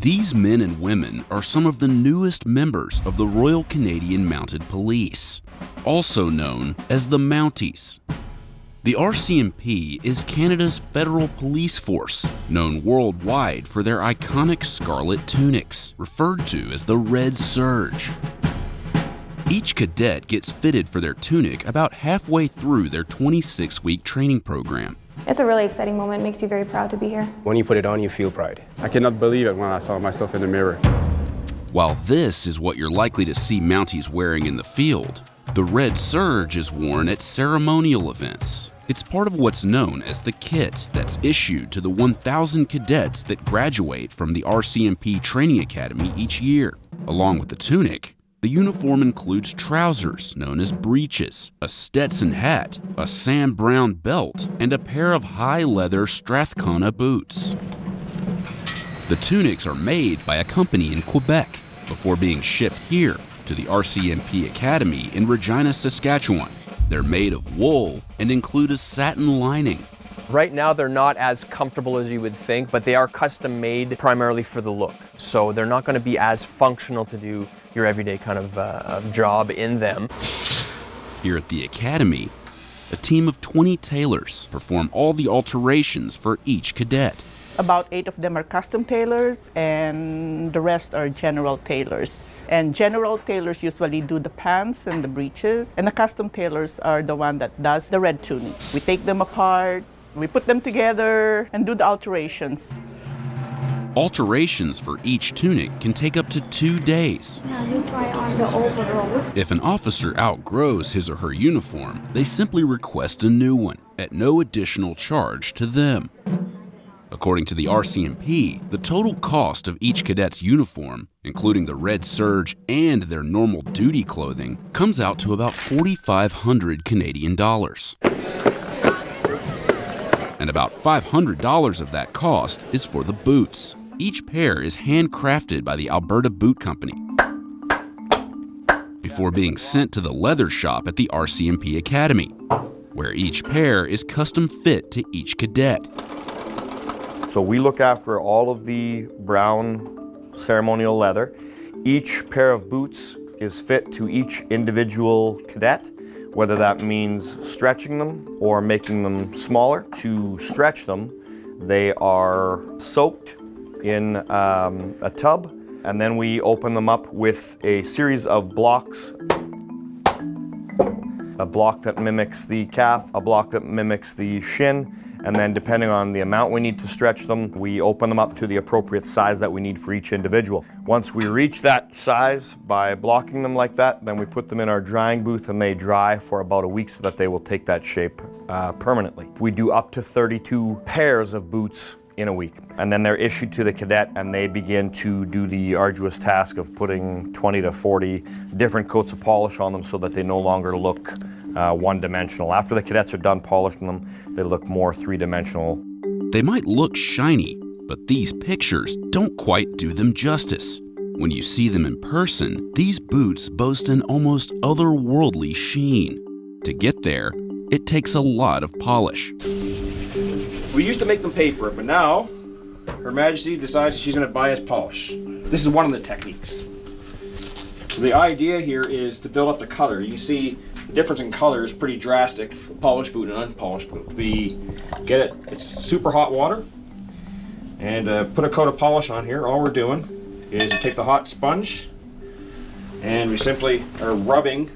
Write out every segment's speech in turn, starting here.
These men and women are some of the newest members of the Royal Canadian Mounted Police, also known as the Mounties. The RCMP is Canada's federal police force, known worldwide for their iconic scarlet tunics, referred to as the Red Surge. Each cadet gets fitted for their tunic about halfway through their 26-week training program. It's a really exciting moment. It makes you very proud to be here. When you put it on, you feel pride. I cannot believe it when I saw myself in the mirror. While this is what you're likely to see Mounties wearing in the field, the Red Surge is worn at ceremonial events. It's part of what's known as the kit that's issued to the 1,000 cadets that graduate from the RCMP Training Academy each year. Along with the tunic, the uniform includes trousers known as breeches, a Stetson hat, a Sam Brown belt, and a pair of high leather Strathcona boots. The tunics are made by a company in Quebec before being shipped here to the RCMP Academy in Regina, Saskatchewan. They're made of wool and include a satin lining. Right now, they're not as comfortable as you would think, but they are custom made primarily for the look. So they're not going to be as functional to do your everyday kind of job in them. Here at the Academy, a team of 20 tailors perform all the alterations for each cadet. About 8 of them are custom tailors and the rest are general tailors. And general tailors usually do the pants and the breeches, and the custom tailors are the one that does the red tunic. We take them apart, we put them together and do the alterations. Alterations for each tunic can take up to 2 days. Now you try on the overall. If an officer outgrows his or her uniform, they simply request a new one at no additional charge to them. According to the RCMP, the total cost of each cadet's uniform, including the Red Surge and their normal duty clothing, comes out to about 4,500 Canadian dollars. And about $500 of that cost is for the boots. Each pair is handcrafted by the Alberta Boot Company before being sent to the leather shop at the RCMP Academy, where each pair is custom fit to each cadet. So we look after all of the brown ceremonial leather. Each pair of boots is fit to each individual cadet, whether that means stretching them or making them smaller. To stretch them, they are soaked in a tub, and then we open them up with a series of blocks. A block that mimics the calf, a block that mimics the shin, and then depending on the amount we need to stretch them, we open them up to the appropriate size that we need for each individual. Once we reach that size by blocking them like that, then we put them in our drying booth and they dry for about a week so that they will take that shape permanently. We do up to 32 pairs of boots in a week, and then they're issued to the cadet and they begin to do the arduous task of putting 20 to 40 different coats of polish on them so that they no longer look one-dimensional. After the cadets are done polishing them, they look more three-dimensional. They might look shiny, but these pictures don't quite do them justice. When you see them in person, these boots boast an almost otherworldly sheen. To get there, it takes a lot of polish. We used to make them pay for it, but now Her Majesty decides she's going to buy us polish. This is one of the techniques. So the idea here is to build up the color. You can see the difference in color is pretty drastic, polished boot and unpolished boot. We get it, it's super hot water, and put a coat of polish on here. All we're doing is you take the hot sponge and we simply are rubbing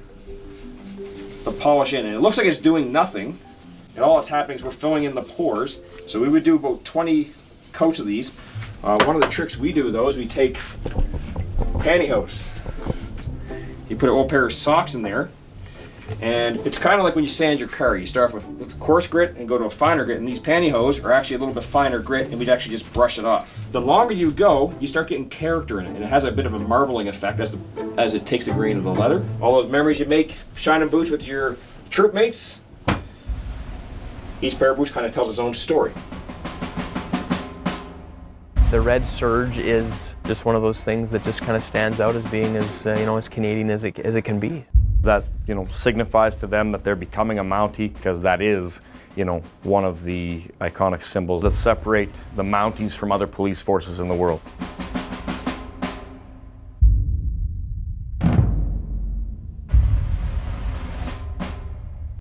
the polish in. And it looks like it's doing nothing, and all that's happening is we're filling in the pores. So we would do about 20 coats of these. One of the tricks we do though is we take pantyhose. You put an old pair of socks in there, and it's kind of like when you sand your car. You start off with coarse grit and go to a finer grit, and these pantyhose are actually a little bit finer grit, and we'd actually just brush it off. The longer you go, you start getting character in it, and it has a bit of a marbling effect as it takes the grain of the leather. All those memories you make shining boots with your troop mates, each pair of boots kind of tells its own story. The Red Surge is just one of those things that just kind of stands out as being as as Canadian as it can be. That signifies to them that they're becoming a Mountie, because that is one of the iconic symbols that separate the Mounties from other police forces in the world.